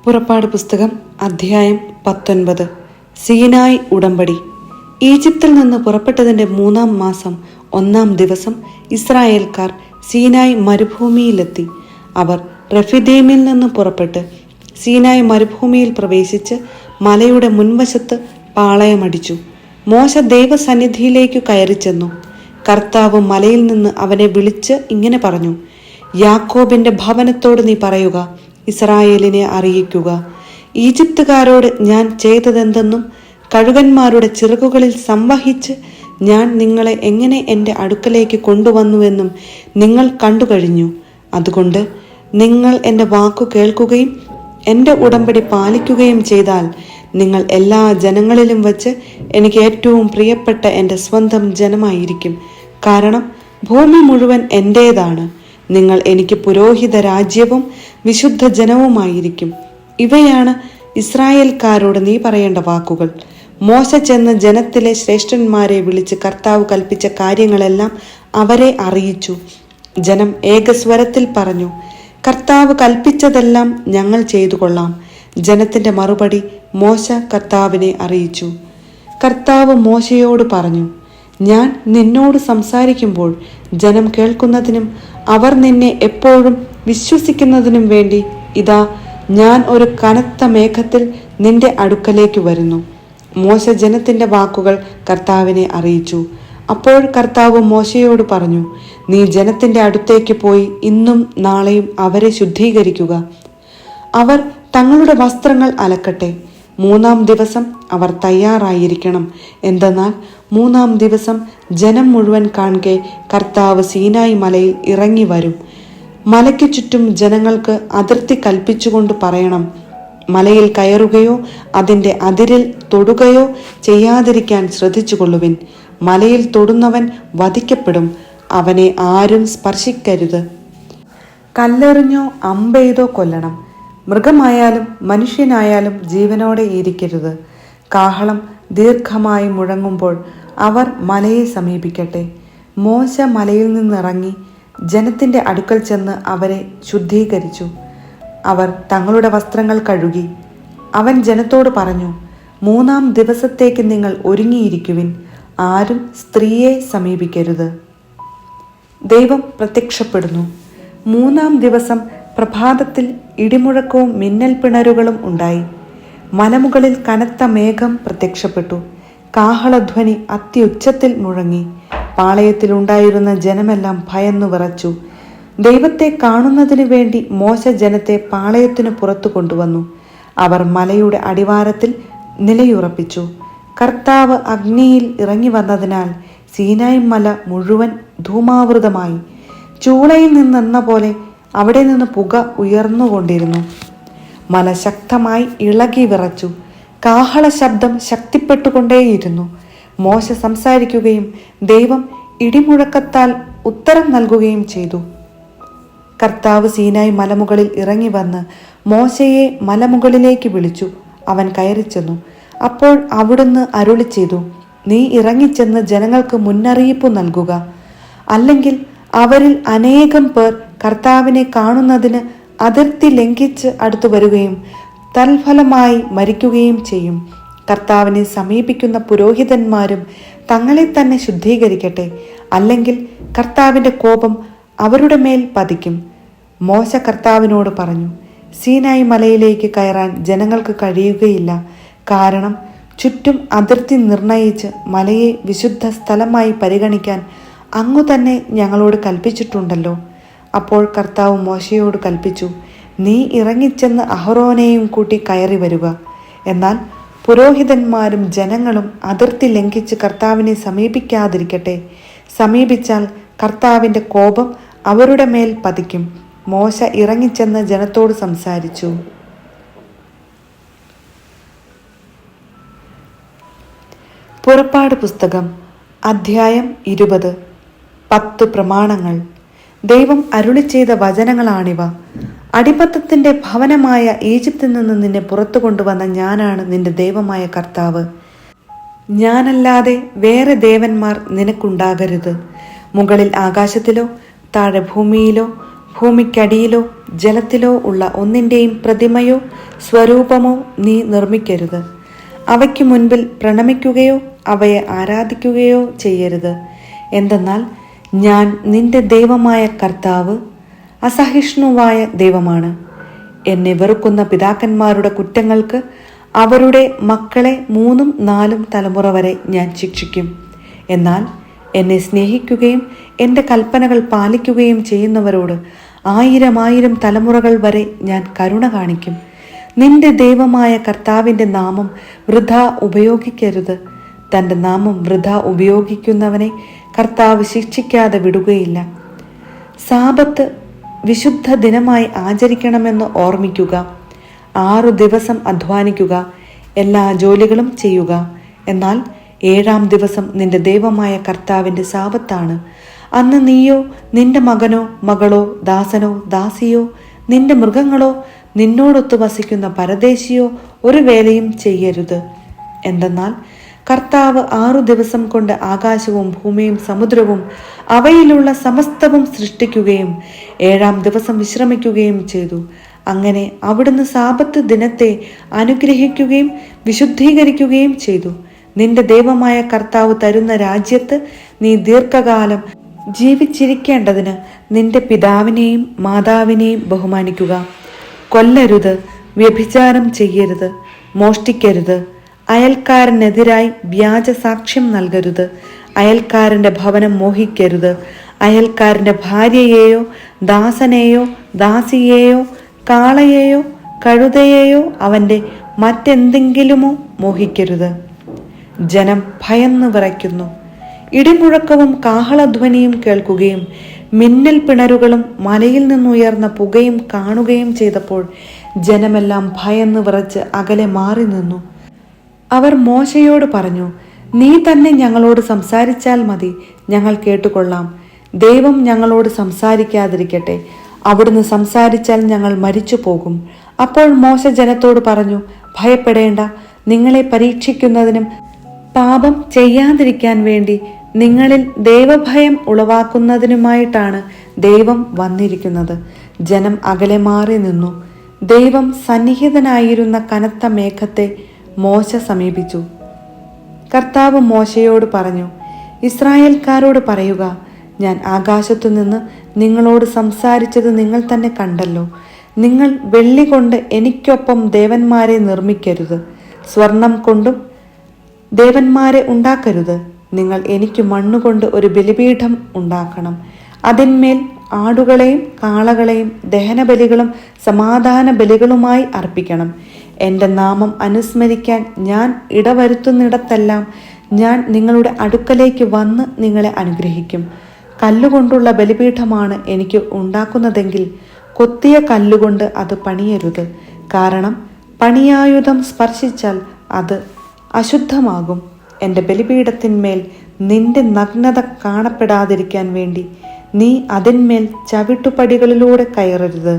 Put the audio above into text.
പുറപ്പാട് പുസ്തകം അധ്യായം 19. സീനായ് ഉടമ്പടി. ഈജിപ്തിൽ നിന്ന് പുറപ്പെട്ടതിന്റെ 3-ാം മാസം 1-ാം ദിവസം ഇസ്രായേൽക്കാർ സീനായ് മരുഭൂമിയിലെത്തി. അവർ റെഫിദീമിൽ നിന്ന് പുറപ്പെട്ട് സീനായ് മരുഭൂമിയിൽ പ്രവേശിച്ച് മലയുടെ മുൻവശത്ത് പാളയമടിച്ചു. മോശ ദൈവസന്നിധിയിലേക്കു കയറിച്ചെന്നു. കർത്താവ് മലയിൽ നിന്ന് അവനെ വിളിച്ച് ഇങ്ങനെ പറഞ്ഞു: യാക്കോബിന്റെ ഭവനത്തോട് നീ പറയുക, ഇസ്രായേലിനെ അറിയിക്കുക, ഈജിപ്തുകാരോട് ഞാൻ ചെയ്തതെന്തെന്നും കഴുകന്മാരുടെ ചിറകുകളിൽ സംവഹിച്ച് ഞാൻ നിങ്ങളെ എങ്ങനെ എൻ്റെ അടുക്കലേക്ക് കൊണ്ടുവന്നുവെന്നും നിങ്ങൾ കണ്ടുകഴിഞ്ഞു. അതുകൊണ്ട് നിങ്ങൾ എൻ്റെ വാക്കു കേൾക്കുകയും എൻ്റെ ഉടമ്പടി പാലിക്കുകയും ചെയ്താൽ നിങ്ങൾ എല്ലാ ജനങ്ങളിലും വച്ച് എനിക്ക് ഏറ്റവും പ്രിയപ്പെട്ട എൻ്റെ സ്വന്തം ജനമായിരിക്കും. കാരണം ഭൂമി മുഴുവൻ എൻ്റേതാണ്. നിങ്ങൾ എനിക്ക് പുരോഹിത രാജ്യവും വിശുദ്ധ ജനവുമായിരിക്കും. ഇവയാണ് ഇസ്രായേൽക്കാരോട് നീ പറയേണ്ട വാക്കുകൾ. മോശ ചെന്ന് ജനത്തിലെ ശ്രേഷ്ഠന്മാരെ വിളിച്ച് കർത്താവ് കൽപ്പിച്ച കാര്യങ്ങളെല്ലാം അവരെ അറിയിച്ചു. ജനം ഏകസ്വരത്തിൽ പറഞ്ഞു: കർത്താവ് കൽപ്പിച്ചതെല്ലാം ഞങ്ങൾ ചെയ്തു കൊള്ളാം. ജനത്തിന്റെ മറുപടി മോശ കർത്താവിനെ അറിയിച്ചു. കർത്താവ് മോശയോട് പറഞ്ഞു: ഞാൻ നിന്നോട് സംസാരിക്കുമ്പോൾ ജനം കേൾക്കുന്നതിനും അവർ നിന്നെ എപ്പോഴും വിശ്വസിക്കുന്നതിനും വേണ്ടി ഇതാ ഞാൻ ഒരു കനത്ത മേഘത്തിൽ നിന്റെ അടുക്കലേക്ക് വരുന്നു. മോശ ജനത്തിന്റെ വാക്കുകൾ കർത്താവിനെ അറിയിച്ചു. അപ്പോൾ കർത്താവ് മോശയോട് പറഞ്ഞു: നീ ജനത്തിന്റെ അടുത്തേക്ക് പോയി ഇന്നും നാളെയും അവരെ ശുദ്ധീകരിക്കുക. അവർ തങ്ങളുടെ വസ്ത്രങ്ങൾ അലക്കട്ടെ. 3-ാം ദിവസം അവർ തയ്യാറായിരിക്കണം. എന്തെന്നാൽ 3-ാം ദിവസം ജനം മുഴുവൻ കാണെ കർത്താവ് സീനായി മലയിൽ ഇറങ്ങി വരും. മലയ്ക്ക് ചുറ്റും ജനങ്ങൾക്ക് അതിർത്തി കൽപ്പിച്ചുകൊണ്ട് പറയണം: മലയിൽ കയറുകയോ അതിൻ്റെ അതിരിൽ തൊടുകയോ ചെയ്യാതിരിക്കാൻ ശ്രദ്ധിച്ചുകൊള്ളുവിൻ. മലയിൽ തൊടുന്നവൻ വധിക്കപ്പെടും. അവനെ ആരും സ്പർശിക്കരുത്. കല്ലെറിഞ്ഞോ അമ്പെയ്തോ കൊല്ലണം. മൃഗമായാലും മനുഷ്യനായാലും ജീവനോടെ ഇരിക്കരുത്. കാഹളം ദീർഘമായി മുഴങ്ങുമ്പോൾ അവർ മലയെ സമീപിക്കട്ടെ. മോശ മലയിൽ നിന്നിറങ്ങി ജനത്തിന്റെ അടുക്കൽ ചെന്ന് അവരെ ശുദ്ധീകരിച്ചു. അവർ തങ്ങളുടെ വസ്ത്രങ്ങൾ കഴുകി. അവൻ ജനത്തോട് പറഞ്ഞു: 3-ാം ദിവസത്തേക്ക് നിങ്ങൾ ഒരുങ്ങിയിരിക്കുവിൻ. ആരും സ്ത്രീയെ സമീപിക്കരുത്. ദൈവം പ്രത്യക്ഷപ്പെടുന്നു. 3-ാം ദിവസം പ്രഭാതത്തിൽ ഇടിമുഴക്കവും മിന്നൽ പിണരുകളും ഉണ്ടായി. മലമുകളിൽ കനത്ത മേഘം പ്രത്യക്ഷപ്പെട്ടു. കാഹളധ്വനി അത്യുച്ചത്തിൽ മുഴങ്ങി. പാളയത്തിലുണ്ടായിരുന്ന ജനമെല്ലാം ഭയന്നു വിറച്ചു. ദൈവത്തെ കാണുന്നതിനു വേണ്ടി മോശ ജനത്തെ പാളയത്തിനു പുറത്തു കൊണ്ടുവന്നു. അവർ മലയുടെ അടിവാരത്തിൽ നിലയുറപ്പിച്ചു. കർത്താവ് അഗ്നിയിൽ ഇറങ്ങി വന്നതിനാൽ സീനായ് മല മുഴുവൻ ധൂമാവൃതമായി. ചൂളയിൽ നിന്നെന്ന പോലെ അവിടെ നിന്ന് പുക ഉയർന്നുകൊണ്ടിരുന്നു. മല ശക്തമായി ഇളകി വിറച്ചു. കാഹള ശബ്ദം ശക്തിപ്പെട്ടുകൊണ്ടേയിരുന്നു. മോശ സംസാരിക്കുകയും ദൈവം ഇടിമുഴക്കത്താൽ ഉത്തരം നൽകുകയും ചെയ്തു. കർത്താവ് സീനായ് മലമുകളിൽ ഇറങ്ങി വന്ന് മോശയെ മലമുകളിലേക്ക് വിളിച്ചു. അവൻ കയറിച്ചെന്നു. അപ്പോൾ അവിടുന്ന് അരുളി ചെയ്തു: നീ ഇറങ്ങിച്ചെന്ന് ജനങ്ങൾക്ക് മുന്നറിയിപ്പ് നൽകുക. അല്ലെങ്കിൽ അവരിൽ അനേകം പേർ കർത്താവിനെ കാണുന്നതിന് അതിർത്തി ലംഘിച്ച് അടുത്തു വരികയും തൽഫലമായി മരിക്കുകയും ചെയ്യും. കർത്താവിനെ സമീപിക്കുന്ന പുരോഹിതന്മാരും തങ്ങളെ തന്നെ ശുദ്ധീകരിക്കട്ടെ. അല്ലെങ്കിൽ കർത്താവിന്റെ കോപം അവരുടെ മേൽ പതിക്കും. മോശ കർത്താവിനോട് പറഞ്ഞു: സീനായ് മലയിലേക്ക് കയറാൻ ജനങ്ങൾക്ക് കഴിയുകയില്ല. കാരണം ചുറ്റും അതിർത്തി നിർണയിച്ച് മലയെ വിശുദ്ധ സ്ഥലമായി പരിഗണിക്കാൻ അങ്ങു തന്നെ ഞങ്ങളോട് കൽപ്പിച്ചിട്ടുണ്ടല്ലോ. അപ്പോൾ കർത്താവ് മോശയോട് കൽപ്പിച്ചു: നീ ഇറങ്ങിച്ചെന്ന് അഹറോനെയും കൂട്ടി കയറി വരിക. എന്നാൽ പുരോഹിതന്മാരും ജനങ്ങളും അതിർത്തി ലംഘിച്ച് കർത്താവിനെ സമീപിക്കാതിരിക്കട്ടെ. സമീപിച്ചാൽ കർത്താവിന്റെ കോപം അവരുടെ മേൽ പതിക്കും. മോശ ഇറങ്ങിച്ചെന്ന് ജനത്തോട് സംസാരിച്ചു. പുറപ്പാട് പുസ്തകം അധ്യായം 20. 10 പ്രമാണങ്ങൾ. ദൈവം അരുളി ചെയ്ത വചനങ്ങളാണിവ. അടിമത്തത്തിന്റെ ഭവനമായ ഈജിപ്തിൽ നിന്ന് നിന്നെ പുറത്തു കൊണ്ടുവന്ന ഞാനാണ് നിന്റെ ദൈവമായ കർത്താവ്. ഞാനല്ലാതെ വേറെ ദേവന്മാർ നിനക്കുണ്ടാകരുത്. മുകളിൽ ആകാശത്തിലോ താഴെ ഭൂമിയിലോ ഭൂമിക്കടിയിലോ ജലത്തിലോ ഉള്ള ഒന്നിൻ്റെയും പ്രതിമയോ സ്വരൂപമോ നീ നിർമ്മിക്കരുത്. അവയ്ക്ക് മുൻപിൽ പ്രണമിക്കുകയോ അവയെ ആരാധിക്കുകയോ ചെയ്യരുത്. എന്തെന്നാൽ ഞാൻ നിന്റെ ദൈവമായ കർത്താവ് അസഹിഷ്ണുവായ ദൈവമാണ്. എന്നെ വെറുക്കുന്ന പിതാക്കന്മാരുടെ കുറ്റങ്ങൾക്ക് അവരുടെ മക്കളെ 3 4 തലമുറ വരെ ഞാൻ ശിക്ഷിക്കും. എന്നാൽ എന്നെ സ്നേഹിക്കുകയും എൻ്റെ കൽപ്പനകൾ പാലിക്കുകയും ചെയ്യുന്നവരോട് 1000 തലമുറകൾ വരെ ഞാൻ കരുണ കാണിക്കും. നിന്റെ ദൈവമായ കർത്താവിൻ്റെ നാമം വൃഥാ ഉപയോഗിക്കരുത്. തൻ്റെ നാമം വൃഥാ ഉപയോഗിക്കുന്നവനെ കർത്താവ് ശിക്ഷിക്കാതെ വിടുകയില്ല. സാബത്ത് വിശുദ്ധ ദിനമായി ആചരിക്കണമെന്ന് ഓർമ്മിക്കുക. 6 ദിവസം അധ്വാനിക്കുക, എല്ലാ ജോലികളും ചെയ്യുക. എന്നാൽ 7-ാം ദിവസം നിന്റെ ദൈവമായ കർത്താവിൻ്റെ സാബത്താണ്. അന്ന് നീയോ നിന്റെ മകനോ മകളോ ദാസനോ ദാസിയോ നിന്റെ മൃഗങ്ങളോ നിന്നോടൊത്തു വസിക്കുന്ന പരദേശിയോ ഒരു വേലയും ചെയ്യരുത്. എന്തെന്നാൽ കർത്താവ് 6 ദിവസം കൊണ്ട് ആകാശവും ഭൂമിയും സമുദ്രവും അവയിലുള്ള സമസ്തവും സൃഷ്ടിക്കുകയും 7-ാം ദിവസം വിശ്രമിക്കുകയും ചെയ്തു. അങ്ങനെ അവിടുന്ന് സാബത്ത് ദിനത്തെ അനുഗ്രഹിക്കുകയും വിശുദ്ധീകരിക്കുകയും ചെയ്തു. നിന്റെ ദൈവമായ കർത്താവ് തരുന്ന രാജ്യത്ത് നീ ദീർഘകാലം ജീവിച്ചിരിക്കേണ്ടതിന് നിന്റെ പിതാവിനെയും മാതാവിനെയും ബഹുമാനിക്കുക. കൊല്ലരുത്, വ്യഭിചാരം ചെയ്യരുത്, മോഷ്ടിക്കരുത്, അയൽക്കാരനെതിരായി വ്യാജ സാക്ഷ്യം നൽകരുത്, അയൽക്കാരൻ്റെ ഭവനം മോഹിക്കരുത്, അയൽക്കാരൻ്റെ ഭാര്യയെയോ ദാസനെയോ ദാസിയെയോ കാളയെയോ കഴുതയെയോ അവൻ്റെ മറ്റെന്തെങ്കിലുമോ മോഹിക്കരുത്. ജനം ഭയന്ന് വിറയ്ക്കുന്നു. ഇടിമുഴക്കവും കാഹളധ്വനിയും കേൾക്കുകയും മിന്നൽ പിണരുകളും മലയിൽ നിന്നുയർന്ന പുകയും കാണുകയും ചെയ്തപ്പോൾ ജനമെല്ലാം ഭയന്ന് വിറച്ച് അകലെ മാറി നിന്നു. അവർ മോശയോട് പറഞ്ഞു, നീ തന്നെ ഞങ്ങളോട് സംസാരിച്ചാൽ മതി, ഞങ്ങൾ കേട്ടുകൊള്ളാം. ദൈവം ഞങ്ങളോട് സംസാരിക്കാതിരിക്കട്ടെ, അവിടുന്ന് സംസാരിച്ചാൽ ഞങ്ങൾ മരിച്ചു പോകും. അപ്പോൾ മോശ ജനത്തോട് പറഞ്ഞു, ഭയപ്പെടേണ്ട, നിങ്ങളെ പരീക്ഷിക്കുന്നതിനും പാപം ചെയ്യാതിരിക്കാൻ വേണ്ടി നിങ്ങളിൽ ദൈവഭയം ഉളവാക്കുന്നതിനുമായിട്ടാണ് ദൈവം വന്നിരിക്കുന്നത്. ജനം അകലെ മാറി നിന്നു. ദൈവം സന്നിഹിതനായിരുന്ന കനത്ത മേഘത്തെ മോശ സമീപിച്ചു. കർത്താവ് മോശയോട് പറഞ്ഞു, ഇസ്രായേൽക്കാരോട് പറയുക, ഞാൻ ആകാശത്തു നിന്ന് നിങ്ങളോട് സംസാരിച്ചത് നിങ്ങൾ തന്നെ കണ്ടല്ലോ. നിങ്ങൾ വെള്ളി കൊണ്ട് എനിക്കൊപ്പം ദേവന്മാരെ നിർമ്മിക്കരുത്, സ്വർണം കൊണ്ടും ദേവന്മാരെ ഉണ്ടാക്കരുത്. നിങ്ങൾ എനിക്ക് മണ്ണുകൊണ്ട് ഒരു ബലിപീഠം ഉണ്ടാക്കണം. അതിന്മേൽ ആടുകളെയും കാളകളെയും ദഹനബലികളും സമാധാന ബലികളുമായി അർപ്പിക്കണം. എൻ്റെ നാമം അനുസ്മരിക്കാൻ ഞാൻ ഇടവരുത്തുന്നിടത്തെല്ലാം ഞാൻ നിങ്ങളുടെ അടുക്കലേക്ക് വന്ന് നിങ്ങളെ അനുഗ്രഹിക്കും. കല്ലുകൊണ്ടുള്ള ബലിപീഠമാണ് എനിക്ക് ഉണ്ടാക്കുന്നതെങ്കിൽ കൊത്തിയ കല്ലുകൊണ്ട് അത് പണിയരുത്. കാരണം പണിയായുധം സ്പർശിച്ചാൽ അത് അശുദ്ധമാകും. എൻ്റെ ബലിപീഠത്തിന്മേൽ നിന്റെ നഗ്നത കാണപ്പെടാതിരിക്കാൻ വേണ്ടി നീ അതിന്മേൽ ചവിട്ടുപടികളിലൂടെ കയറരുത്.